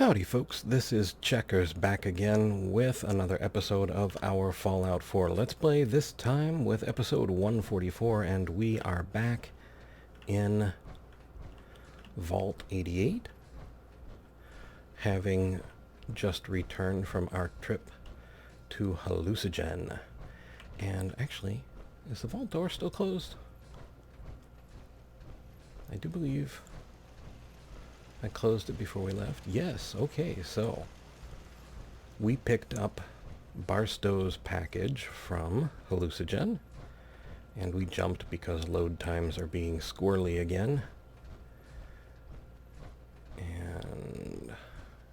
Howdy folks, this is Checkers back again with another episode of our Fallout 4 Let's Play, this time with episode 144, and we are back in Vault 88, having just returned from our trip to Hallucinogen. And actually, is the vault door still closed? I do believe I closed it before we left. Yes, okay, so we picked up Barstow's package from Hallucinogen, and we jumped because load times are being squirrely again. And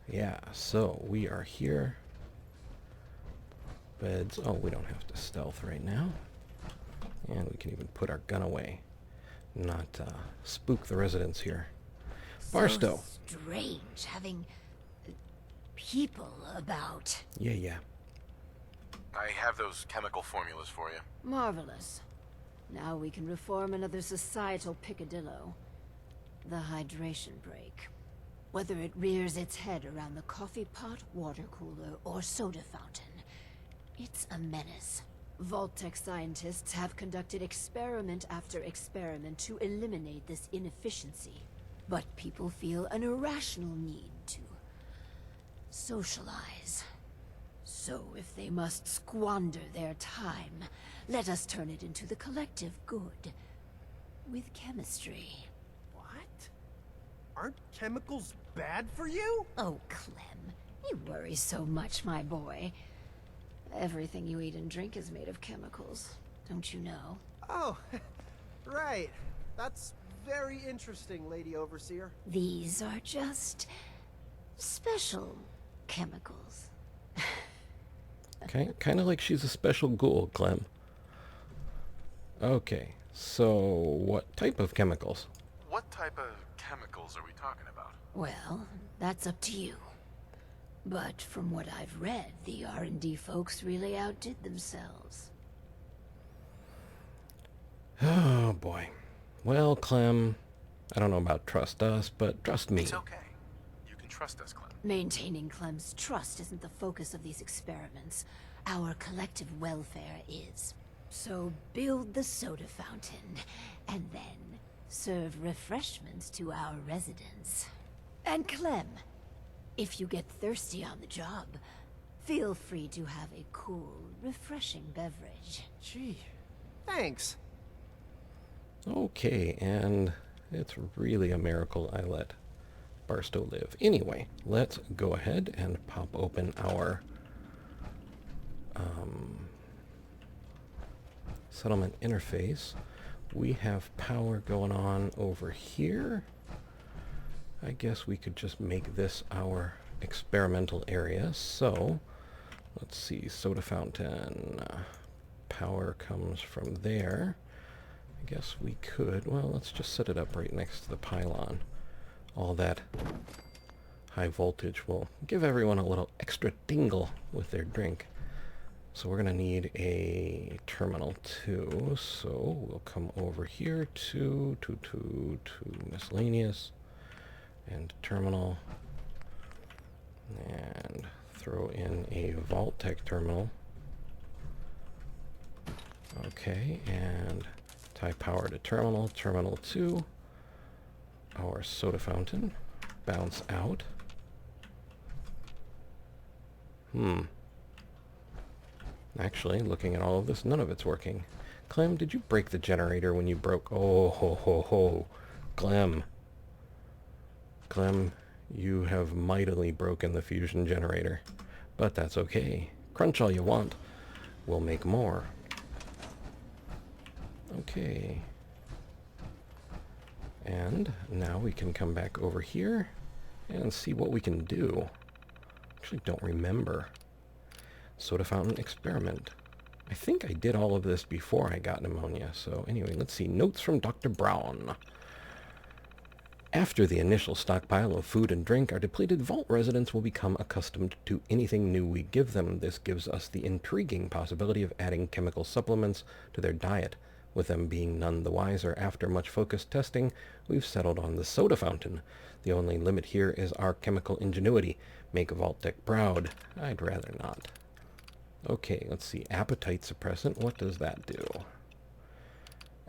yeah, so we are here. Beds. Oh, we don't have to stealth right now. And we can even put our gun away. Not spook the residents here. Barstow. So strange having people about. Yeah. I have those chemical formulas for you. Marvelous. Now we can reform another societal picadillo. The hydration break. Whether it rears its head around the coffee pot, water cooler, or soda fountain, it's a menace. Vault-Tec scientists have conducted experiment after experiment to eliminate this inefficiency. But people feel an irrational need to socialize. So if they must squander their time, let us turn it into the collective good. With chemistry. What? Aren't chemicals bad for you? Oh, Clem, you worry so much, my boy. Everything you eat and drink is made of chemicals, don't you know? Oh, right. That's very interesting, Lady Overseer. These are just special chemicals. Okay, kind of like she's a special ghoul, Clem. Okay, so what type of chemicals? What type of chemicals are we talking about? Well, that's up to you. But from what I've read, the R&D folks really outdid themselves. Oh boy. Well, Clem, I don't know about trust us, but trust me. It's okay. You can trust us, Clem. Maintaining Clem's trust isn't the focus of these experiments. Our collective welfare is. So build the soda fountain, and then serve refreshments to our residents. And Clem, if you get thirsty on the job, feel free to have a cool, refreshing beverage. Gee, thanks. Okay, and it's really a miracle I let Barstow live. Anyway, let's go ahead and pop open our settlement interface. We have power going on over here. I guess we could just make this our experimental area. So, let's see, soda fountain. Power comes from there. I guess we could, well, let's just set it up right next to the pylon. All that high voltage will give everyone a little extra tingle with their drink. So we're going to need a terminal too. So we'll come over here to miscellaneous and terminal and throw in a Vault-Tec terminal. Okay, and tie power to terminal, terminal 2, our soda fountain, bounce out. Actually, looking at all of this, none of it's working. Clem, did you break the generator when you broke? Oh, ho, ho, ho. Clem, you have mightily broken the fusion generator. But that's okay. Crunch all you want. We'll make more. Okay. And now we can come back over here and see what we can do. Actually don't remember. Soda fountain experiment. I think I did all of this before I got pneumonia. So anyway, let's see. Notes from Dr. Brown. After the initial stockpile of food and drink are depleted, Vault residents will become accustomed to anything new we give them. This gives us the intriguing possibility of adding chemical supplements to their diet. With them being none the wiser, after much focused testing, we've settled on the soda fountain. The only limit here is our chemical ingenuity. Make Vault-Tec proud. I'd rather not. Okay, let's see. Appetite suppressant. What does that do?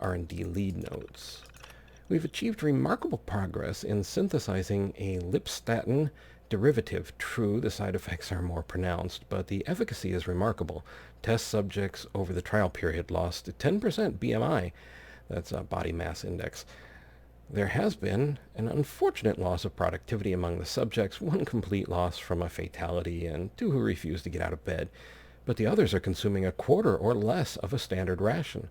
R&D lead notes. We've achieved remarkable progress in synthesizing a lipstatin derivative. True, the side effects are more pronounced, but the efficacy is remarkable. Test subjects over the trial period lost 10% BMI. That's a body mass index. There has been an unfortunate loss of productivity among the subjects, one complete loss from a fatality, and 2 who refused to get out of bed. But the others are consuming a quarter or less of a standard ration.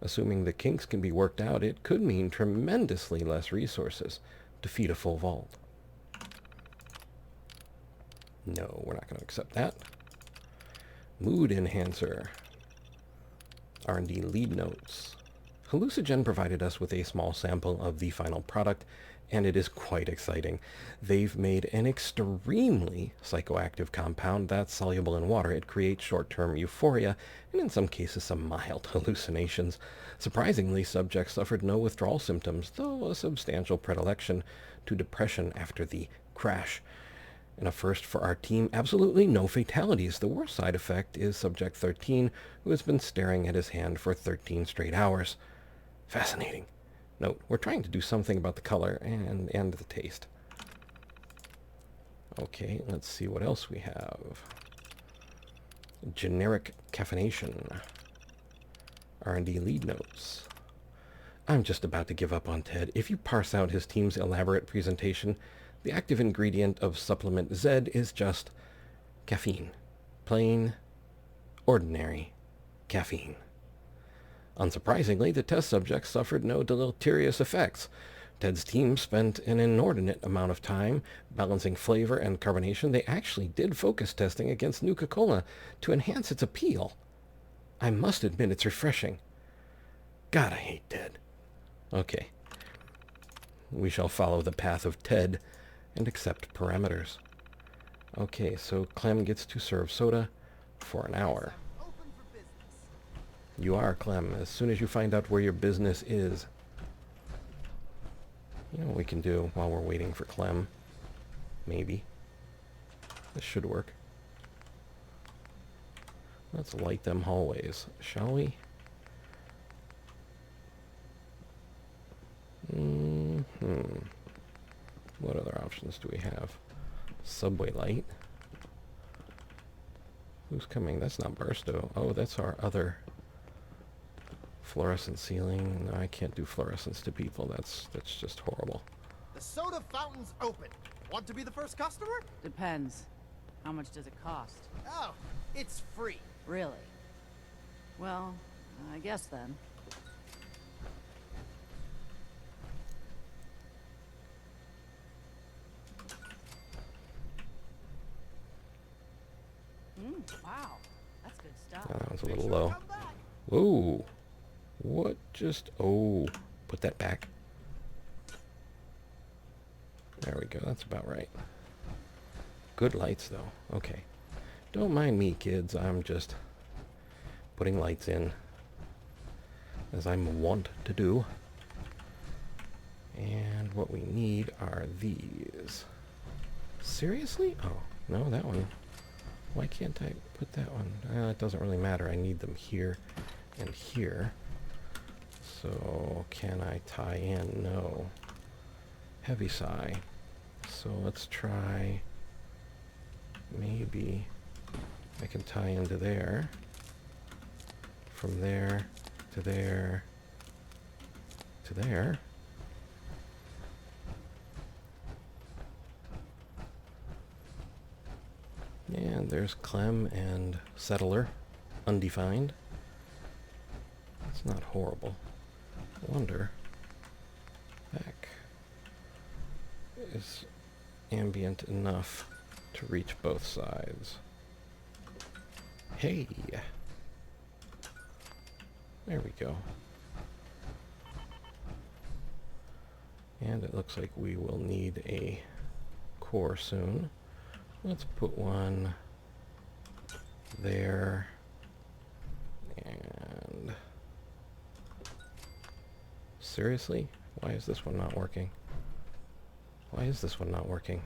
Assuming the kinks can be worked out, it could mean tremendously less resources to feed a full vault. No, we're not going to accept that. Mood enhancer. R&D lead notes. Hallucigen provided us with a small sample of the final product, and it is quite exciting. They've made an extremely psychoactive compound that's soluble in water. It creates short-term euphoria, and in some cases some mild hallucinations. Surprisingly, subjects suffered no withdrawal symptoms, though a substantial predilection to depression after the crash. And a first for our team, absolutely no fatalities. The worst side effect is Subject 13, who has been staring at his hand for 13 straight hours. Fascinating. Note, we're trying to do something about the color and the taste. Okay, let's see what else we have. Generic caffeination. R&D lead notes. I'm just about to give up on Ted. If you parse out his team's elaborate presentation, the active ingredient of Supplement Z is just caffeine. Plain, ordinary caffeine. Unsurprisingly, the test subjects suffered no deleterious effects. Ted's team spent an inordinate amount of time balancing flavor and carbonation. They actually did focus testing against Nuka-Cola to enhance its appeal. I must admit it's refreshing. God, I hate Ted. Okay. We shall follow the path of Ted and accept parameters. Okay, so Clem gets to serve soda for an hour. You are, Clem, as soon as you find out where your business is. You know what we can do while we're waiting for Clem? Maybe. This should work. Let's light them hallways, shall we? What other options do we have? Subway light. Who's coming? That's not Barstow. Oh, that's our other fluorescent ceiling. No, I can't do fluorescence to people. That's just horrible. The soda fountain's open. Want to be the first customer? Depends. How much does it cost? Oh, it's free. Really? Well, I guess then. Wow. That's good stuff. Oh, that was a Make little sure to low. come back. Whoa. What just... Oh. Put that back. There we go. That's about right. Good lights, though. Okay. Don't mind me, kids. I'm just putting lights in, as I'm wont to do. And what we need are these. Seriously? Oh, no, that one. Why can't I put that one? It doesn't really matter. I need them here and here. So, can I tie in? No. Heavy sigh. So let's try... Maybe I can tie into there. From there to there to there. And there's Clem and Settler, undefined. It's not horrible. I wonder. Back is ambient enough to reach both sides. Hey! There we go. And it looks like we will need a core soon. Let's put one there and Seriously? Why is this one not working? Why is this one not working?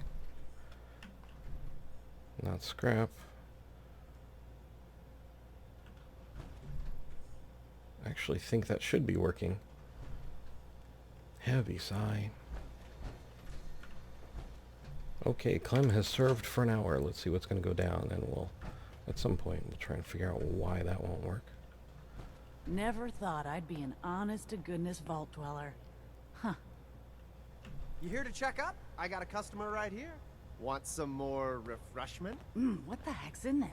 Not scrap. I actually think that should be working. Heavy sigh. Okay, Clem has served for an hour. Let's see what's going to go down, and we'll, at some point, we'll try and figure out why that won't work. Never thought I'd be an honest-to-goodness vault dweller. Huh. You here to check up? I got a customer right here. Want some more refreshment? What the heck's in that?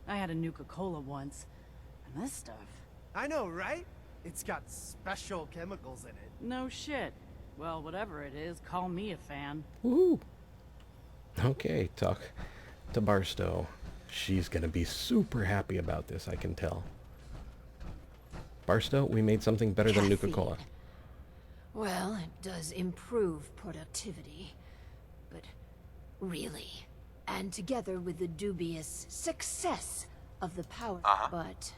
I had a Nuka-Cola once, and this stuff... I know, right? It's got special chemicals in it. No shit. Well, whatever it is, call me a fan. Woo! Okay, talk to Barstow. She's gonna be super happy about this, I can tell. Barstow, we made something better than Nuka-Cola. Well, it does improve productivity. But really, and together with the dubious success of the power... But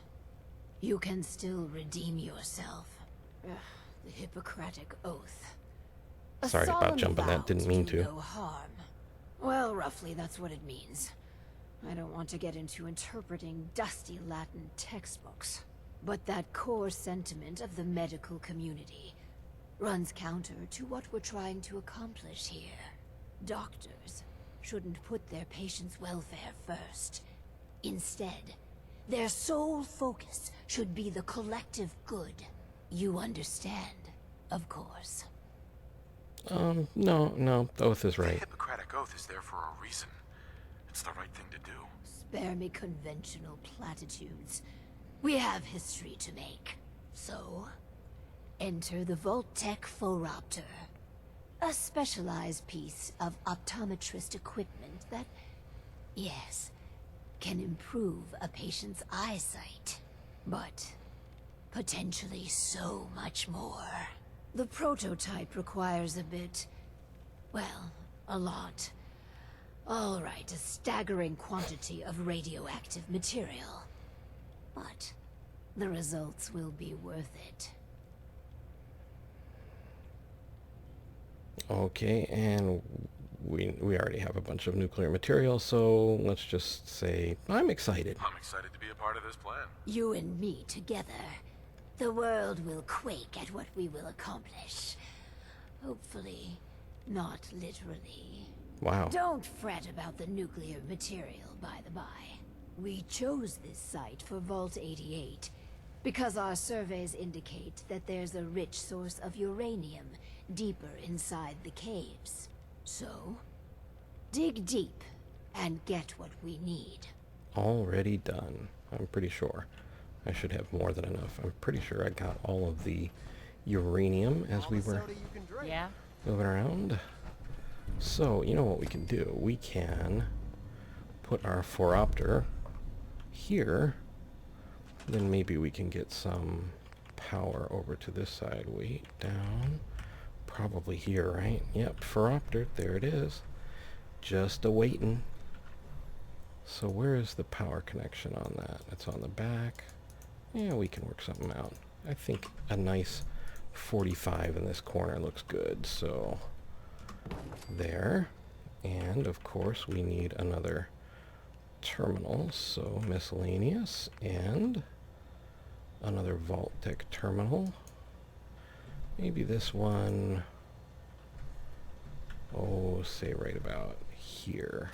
you can still redeem yourself. Ugh, the Hippocratic Oath. A Sorry about solemn jumping that, vow didn't mean do to. no harm. Well, roughly that's what it means. I don't want to get into interpreting dusty Latin textbooks, but that core sentiment of the medical community runs counter to what we're trying to accomplish here. Doctors shouldn't put their patients' welfare first. Instead, their sole focus should be the collective good. You understand, of course. No, Oath is The right. Hippocratic Oath is there for a reason. It's the right thing to do. Spare me conventional platitudes. We have history to make. So, enter the Vault-Tec Phoropter. A specialized piece of optometrist equipment that, yes, can improve a patient's eyesight. But potentially so much more. The prototype requires a bit, well, a lot. All right, a staggering quantity of radioactive material. But the results will be worth it. Okay, and we already have a bunch of nuclear material, so let's just say I'm excited. I'm excited to be a part of this plan. You and me together. The world will quake at what we will accomplish. Hopefully, not literally. Wow. Don't fret about the nuclear material, by the by. We chose this site for Vault 88 because our surveys indicate that there's a rich source of uranium deeper inside the caves. So, dig deep and get what we need. Already done. I'm pretty sure. I should have more than enough. I'm pretty sure I got all of the uranium as All we the were soda you can drink. Yeah? moving around. So, you know what we can do? We can put our Phoropter here. Then maybe we can get some power over to this side. Wait, down. Probably here, right? Yep, Phoropter. There it is. Just a-waiting. So where is the power connection on that? It's on the back. Yeah, we can work something out. I think a nice 45 in this corner looks good. So there. And of course we need another terminal. So miscellaneous and another Vault-Tec terminal. Maybe this one, oh, say right about here.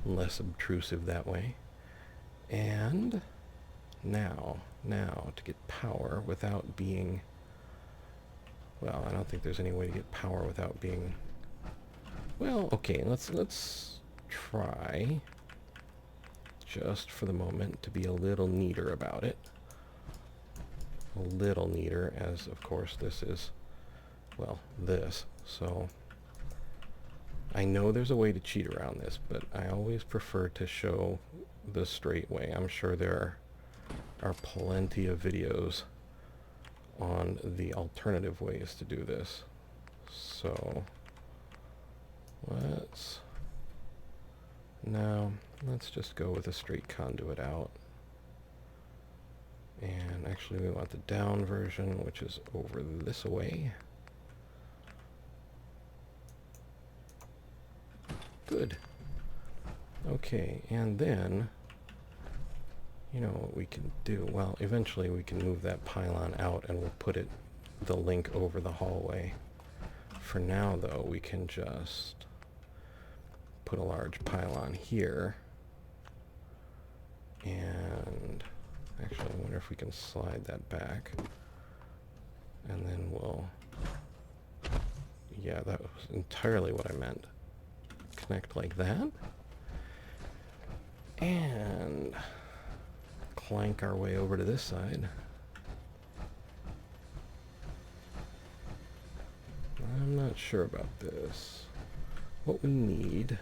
Less obtrusive that way. And now to get power without being, well, I don't think there's any way to get power without being, well, okay, let's try just for the moment to be a little neater about it. A little neater, as of course this is, well, this. So I know there's a way to cheat around this, but I always prefer to show the straight way. I'm sure there are plenty of videos on the alternative ways to do this. So let's just go with a straight conduit out. And actually we want the down version, which is over this way. Good. Okay, and then, you know what we can do? Well, eventually we can move that pylon out and we'll put the link over the hallway. For now, though, we can just put a large pylon here. And actually, I wonder if we can slide that back. And then we'll... Yeah, that was entirely what I meant. Connect like that. And clank our way over to this side. I'm not sure about this. What we need...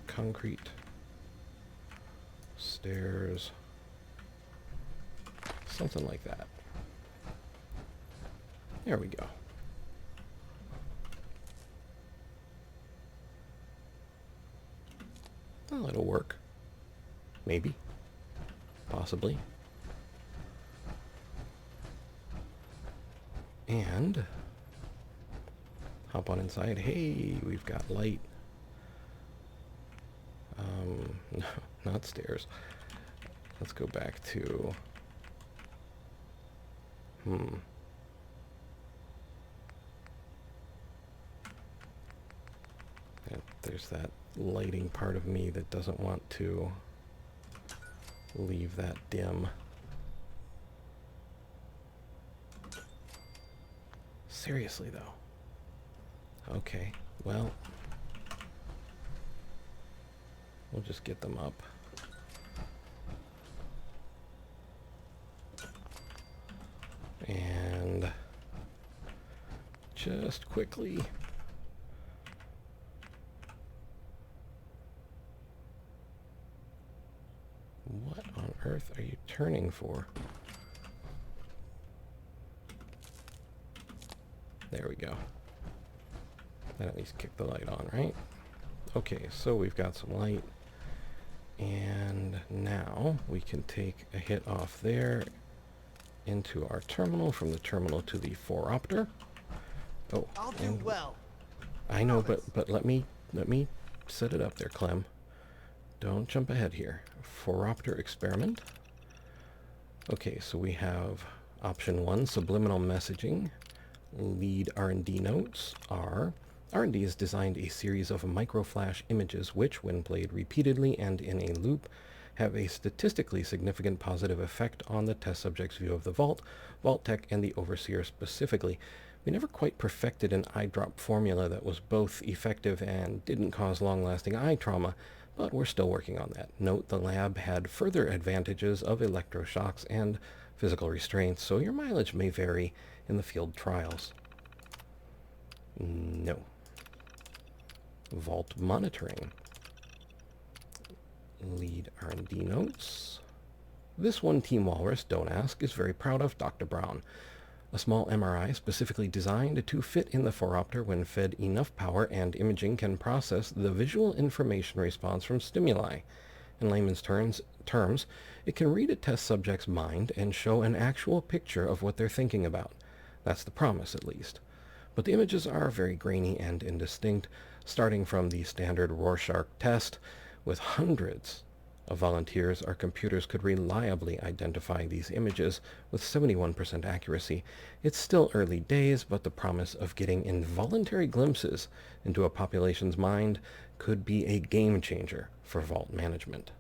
concrete, stairs, something like that. There we go. Well, it'll work. Maybe. Possibly. And hop on inside. Hey, we've got light. No, not stairs. Let's go back to... There's that lighting part of me that doesn't want to leave that dim. Seriously, though. Okay, well... We'll just get them up. And just quickly... What on earth are you turning for? There we go. That at least kicked the light on, right? Okay, so we've got some light. And now we can take a hit off there into our terminal, from the terminal to the phoropter. Oh, I'll do well. I know, but let me set it up there, Clem. Don't jump ahead here. Phoropter experiment. Okay, so we have option 1, subliminal messaging. Lead R&D notes are... R&D has designed a series of microflash images which, when played repeatedly and in a loop, have a statistically significant positive effect on the test subject's view of the Vault, Vault-Tec, and the Overseer specifically. We never quite perfected an eye drop formula that was both effective and didn't cause long-lasting eye trauma, but we're still working on that. Note the lab had further advantages of electroshocks and physical restraints, so your mileage may vary in the field trials. No. Vault monitoring. Lead R&D notes. This one Team Walrus, don't ask, is very proud of Dr. Brown. A small MRI specifically designed to fit in the phoropter when fed enough power and imaging can process the visual information response from stimuli. In layman's terms, it can read a test subject's mind and show an actual picture of what they're thinking about. That's the promise, at least. But the images are very grainy and indistinct, starting from the standard Rorschach test. With hundreds of volunteers, our computers could reliably identify these images with 71% accuracy. It's still early days, but the promise of getting involuntary glimpses into a population's mind could be a game changer for Vault management.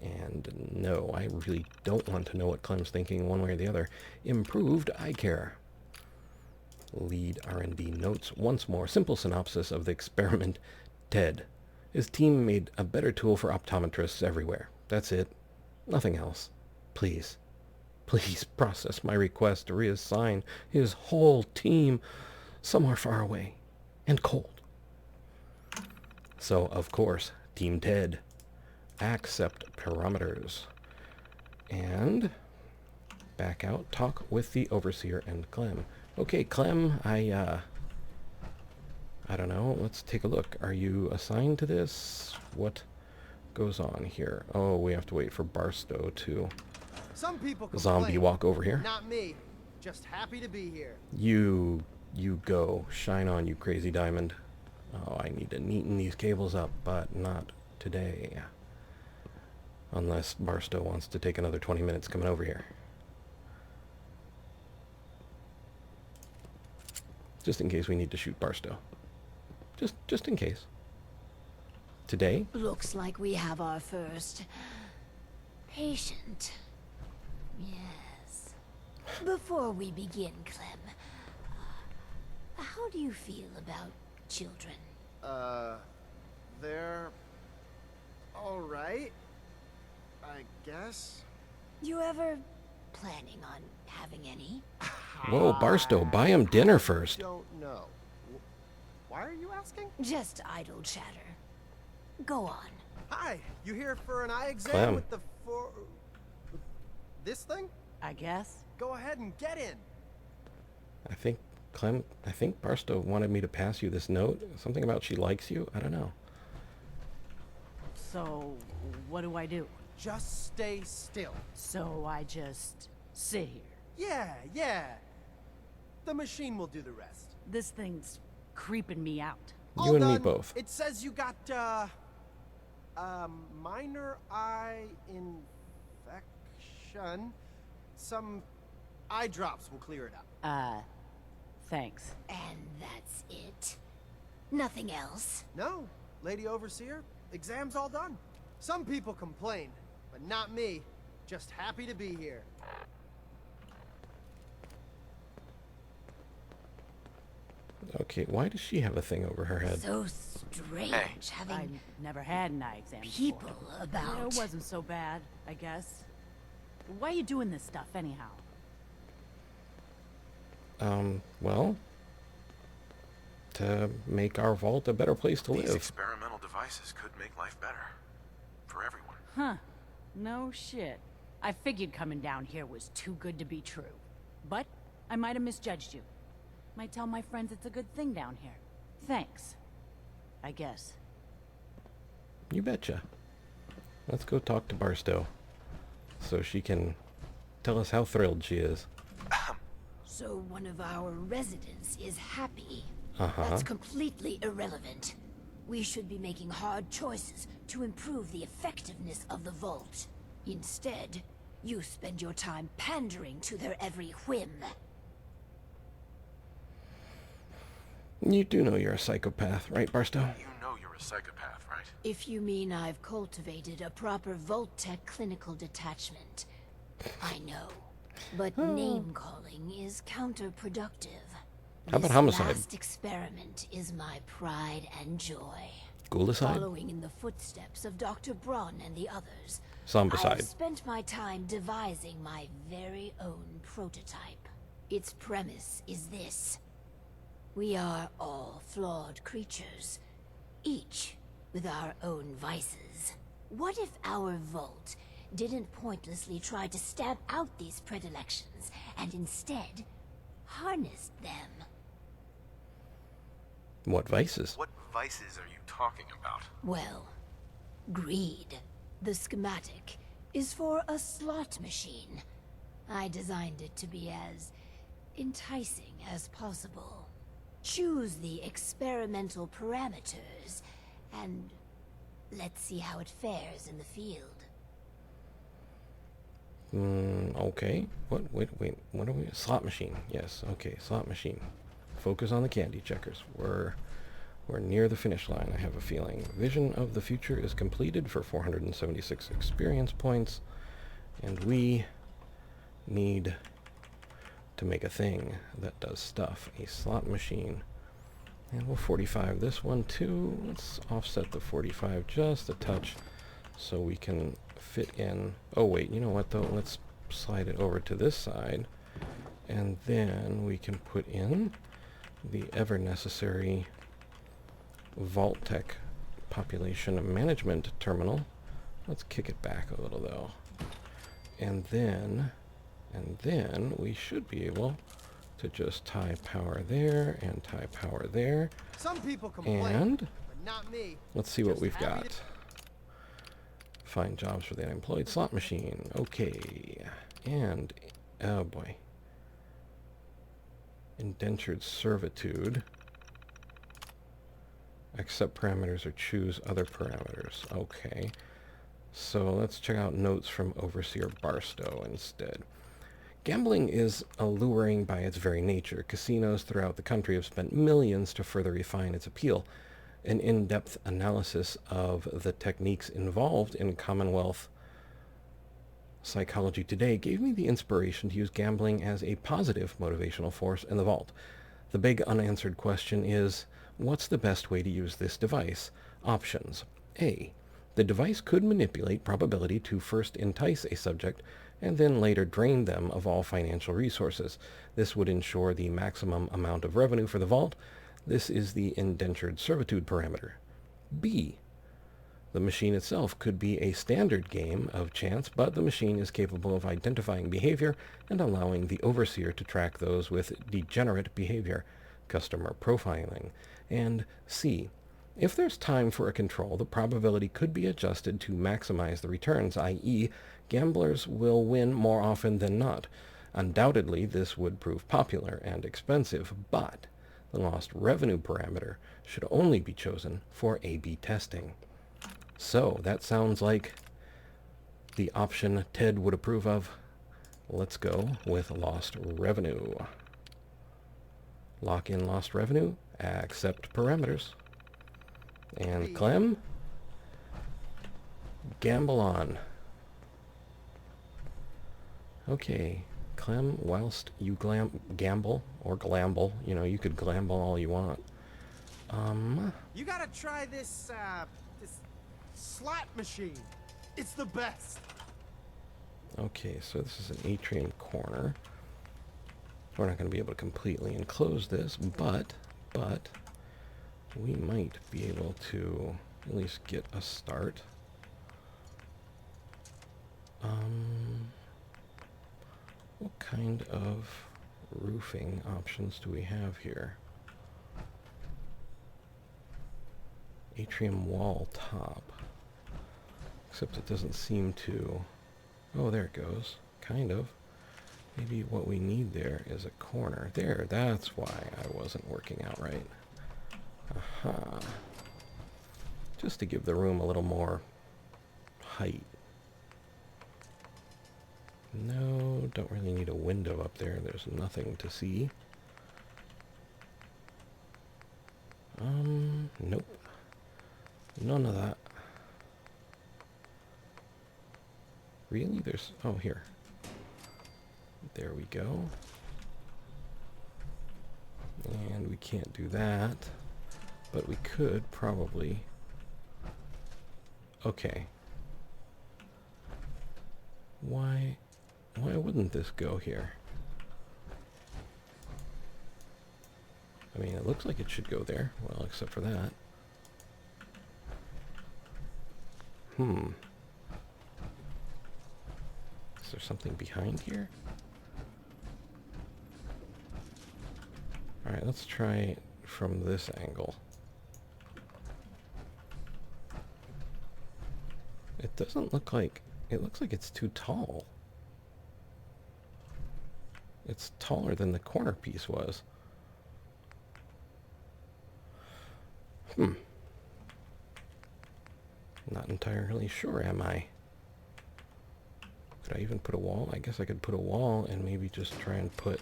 And no, I really don't want to know what Clem's thinking one way or the other. Improved eye care. Lead R&D notes once more. Simple synopsis of the experiment. Ted. His team made a better tool for optometrists everywhere. That's it. Nothing else. Please. Please process my request to reassign his whole team somewhere far away and cold. So, of course, Team Ted. Accept parameters. And back out. Talk with the Overseer and Clem. Okay, Clem, I I don't know. Let's take a look. Are you assigned to this? What goes on here? Oh, we have to wait for Barstow to Some people complain. zombie walk over here. Not me. Just happy to be here. You go. Shine on, you crazy diamond. Oh, I need to neaten these cables up, but not today. Unless Barstow wants to take another 20 minutes coming over here. Just in case we need to shoot Barstow. Just in case. Today? Looks like we have our first patient. Yes. Before we begin, Clem, how do you feel about children? They're all right, I guess. You ever planning on having any? Whoa, Barstow, buy him dinner first. Don't know. Why are you asking? Just idle chatter. Go on. Hi, you here for an eye exam Clem. with the this thing? I guess. Go ahead and get in. I think Barstow wanted me to pass you this note. Something about she likes you? I don't know. So, what do I do? Just stay still. So I just sit here. Yeah. The machine will do the rest. This thing's creeping me out. You and me done. both. It says you got minor eye infection. Some eye drops will clear it up. Thanks. And that's it? Nothing else? No, Lady Overseer, exam's all done. Some people complain, but not me. Just happy to be here. Okay, why does she have a thing over her head? So strange Hey. I've having never had an eye exam before. people Yeah, about. it wasn't so bad, I guess. Why are you doing this stuff anyhow? Well, to make our vault a better place to These live. experimental devices could make life better. For everyone. Huh. No shit. I figured coming down here was too good to be true. But I might have misjudged you. Might tell my friends it's a good thing down here. Thanks. I guess. You betcha. Let's go talk to Barstow so she can tell us how thrilled she is. So one of our residents is happy. Uh-huh. That's completely irrelevant. We should be making hard choices to improve the effectiveness of the vault. Instead, you spend your time pandering to their every whim. You do know you're a psychopath, right, Barstow? You know you're a psychopath, right? If you mean I've cultivated a proper Vault-Tec clinical detachment, I know. But name-calling is counterproductive. How about This homicide? last experiment is my pride and joy. Ghoul-icide? Following in the footsteps of Dr. Braun and the others, Zombicide. I've spent my time devising my very own prototype. Its premise is this. We are all flawed creatures, each with our own vices. What if our vault didn't pointlessly try to stamp out these predilections, and instead harnessed them? What vices? What vices are you talking about? Well, greed. The schematic is for a slot machine. I designed it to be as enticing as possible. Choose the experimental parameters, and let's see how it fares in the field. Okay. Wait. What are we? Slot machine. Yes. Okay. Slot machine. Focus on the candy checkers. We're near the finish line, I have a feeling. Vision of the future is completed for 476 experience points. And we need to make a thing that does stuff. A slot machine. And we'll 45 this one too. Let's offset the 45 just a touch so we can fit in. Oh wait, you know what though? Let's slide it over to this side. And then we can put in the ever necessary Vault-Tec population management terminal. Let's kick it back a little though. And then we should be able to just tie power there and tie power there. Some people complain, And but not me. let's see what Just we've happy got. Find jobs for the unemployed. Slot machine. Okay. And, oh boy. Indentured servitude. Accept parameters or choose other parameters. Okay. So let's check out notes from Overseer Barstow instead. Gambling is alluring by its very nature. Casinos throughout the country have spent millions to further refine its appeal. An in-depth analysis of the techniques involved in Commonwealth Psychology Today gave me the inspiration to use gambling as a positive motivational force in the Vault. The big unanswered question is, what's the best way to use this device? Options. A. The device could manipulate probability to first entice a subject and then later drain them of all financial resources. This would ensure the maximum amount of revenue for the Vault. This is the indentured servitude parameter. B. The machine itself could be a standard game of chance, but the machine is capable of identifying behavior and allowing the overseer to track those with degenerate behavior, customer profiling. And C. If there's time for a control, the probability could be adjusted to maximize the returns, i.e., gamblers will win more often than not. Undoubtedly, this would prove popular and expensive, but the lost revenue parameter should only be chosen for A/B testing. So, that sounds like the option Ted would approve of. Let's go with lost revenue. Lock in lost revenue, accept parameters. And Clem, gamble on. Okay, Clem, whilst you gamble, or glamble, you could glamble all you want. You gotta try this, this slot machine. It's the best. Okay, so this is an atrium corner. We're not going to be able to completely enclose this, but we might be able to at least get a start. What kind of roofing options do we have here? Atrium wall top. Except it doesn't seem to... Oh, there it goes. Kind of. Maybe what we need there is a corner. There, that's why I wasn't working out right. Aha. Just to give the room a little more height. No, don't really need a window up there. There's nothing to see. Nope. None of that. Really? There's... Oh, here. There we go. And we can't do that. But we could probably... Okay. Why wouldn't this go here? I mean, it looks like it should go there. Well, except for that. Is there something behind here? Alright, let's try from this angle. It doesn't look like... It looks like it's too tall. It's taller than the corner piece was. Not entirely sure, am I? Could I even put a wall? I guess I could put a wall and maybe just try and put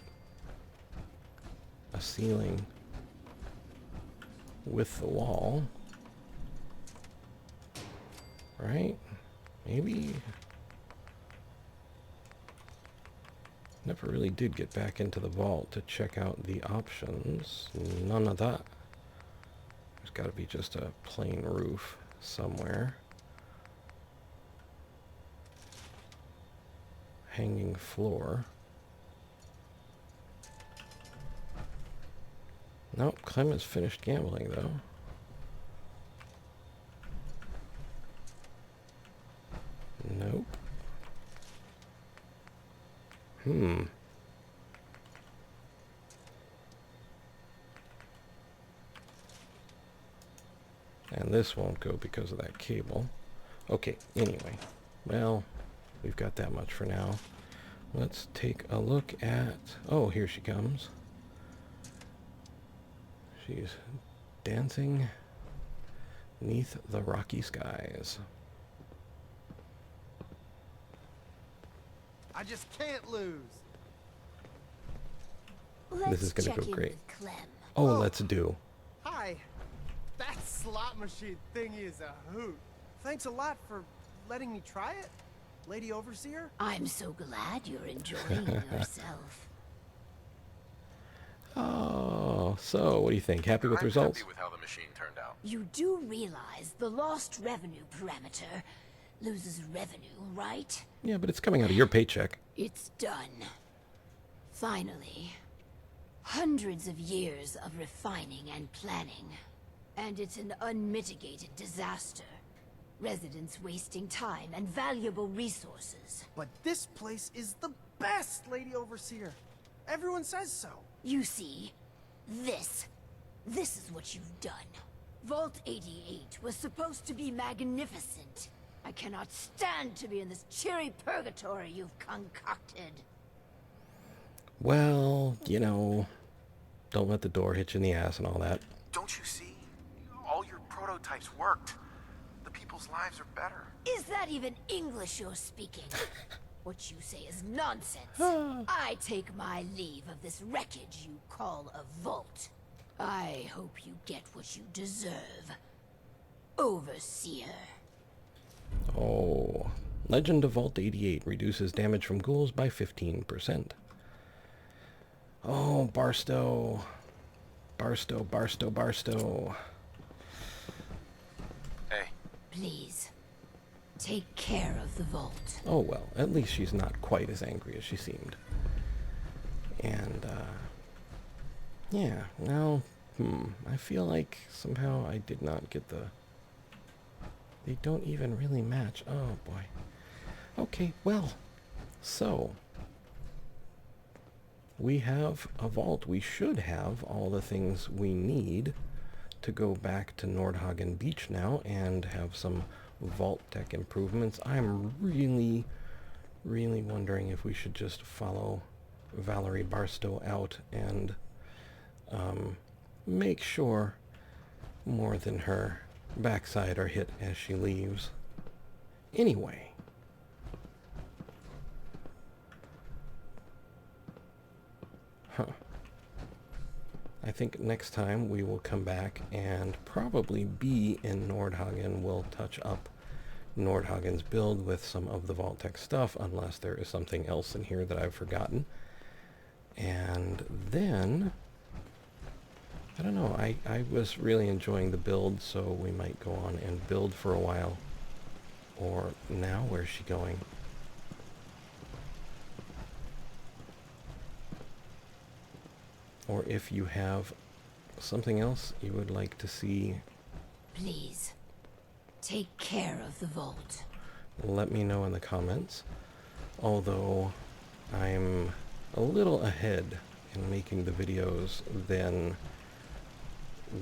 a ceiling with the wall. Right? Maybe? Never really did get back into the vault to check out the options. None of that. There's got to be just a plain roof somewhere. Hanging floor. Nope, Clem has finished gambling though. Nope. And this won't go because of that cable. Okay, anyway. Well, we've got that much for now. Let's take a look at... Oh, here she comes. She's dancing beneath the rocky skies. I just can't lose. This is gonna Let's check go in great. with Clem. Oh, Oh. let's do. Hi. That slot machine thingy is a hoot. Thanks a lot for letting me try it, Lady Overseer. I'm so glad you're enjoying yourself. Oh, so what do you think? Happy with I'm results? happy with how the machine turned out. You do realize the lost revenue parameter loses revenue, right? Yeah, but it's coming out of your paycheck. It's done. Finally. Hundreds of years of refining and planning. And it's an unmitigated disaster. Residents wasting time and valuable resources. But this place is the best, Lady Overseer. Everyone says so. You see, this is what you've done. Vault 88 was supposed to be magnificent. I cannot stand to be in this cheery purgatory you've concocted. Well, you know, don't let the door hit you in the ass and all that. Don't you see? All your prototypes worked. The people's lives are better. Is that even English you're speaking? What you say is nonsense. I take my leave of this wreckage you call a vault. I hope you get what you deserve. Overseer. Oh, Legend of Vault 88 reduces damage from ghouls by 15%. Oh, Barstow. Barstow, Barstow, Barstow. Hey, Please, take care of the vault. Oh, well, at least she's not quite as angry as she seemed. And, yeah, now, I feel like somehow I did not get the... They don't even really match. Oh, boy. Okay, well, so... we have a vault. We should have all the things we need to go back to Nordhagen Beach now and have some Vault-Tec improvements. I'm really, really wondering if we should just follow Valerie Barstow out and make sure more than her backside are hit as she leaves. Anyway. Huh. I think next time we will come back and probably be in Nordhagen. We'll touch up Nordhagen's build with some of the Vault-Tec stuff, unless there is something else in here that I've forgotten. And then, I don't know, I was really enjoying the build, so we might go on and build for a while. Or now, where's she going? Or if you have something else you would like to see, Please, take care of the vault. let me know in the comments. Although I'm a little ahead in making the videos than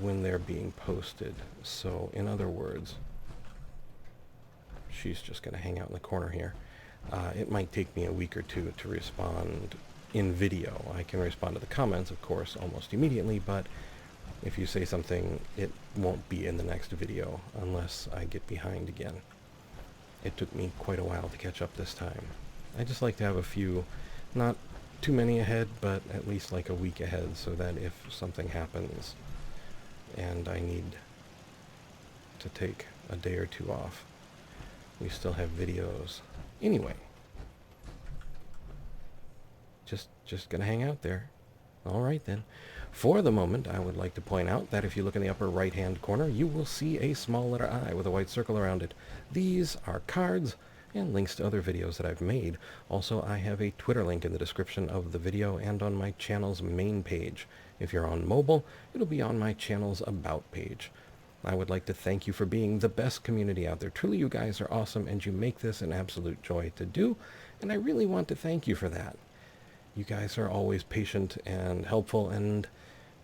when they're being posted. So in other words, she's just going to hang out in the corner here. It might take me a week or two to respond in video. I can respond to the comments, of course, almost immediately, but if you say something, it won't be in the next video unless I get behind again. It took me quite a while to catch up this time. I just like to have a few, not too many ahead, but at least like a week ahead, so that if something happens and I need to take a day or two off, we still have videos. Anyway. Just gonna hang out there. Alright then. For the moment, I would like to point out that if you look in the upper right-hand corner, you will see a small letter I with a white circle around it. These are cards and links to other videos that I've made. Also, I have a Twitter link in the description of the video and on my channel's main page. If you're on mobile, it'll be on my channel's About page. I would like to thank you for being the best community out there. Truly, you guys are awesome, and you make this an absolute joy to do, and I really want to thank you for that. You guys are always patient and helpful, and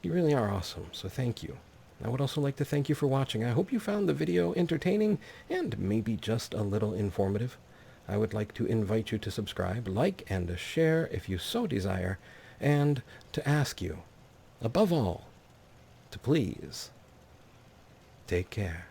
you really are awesome, so thank you. I would also like to thank you for watching. I hope you found the video entertaining and maybe just a little informative. I would like to invite you to subscribe, like, and share if you so desire, and to ask you, above all, to please take care.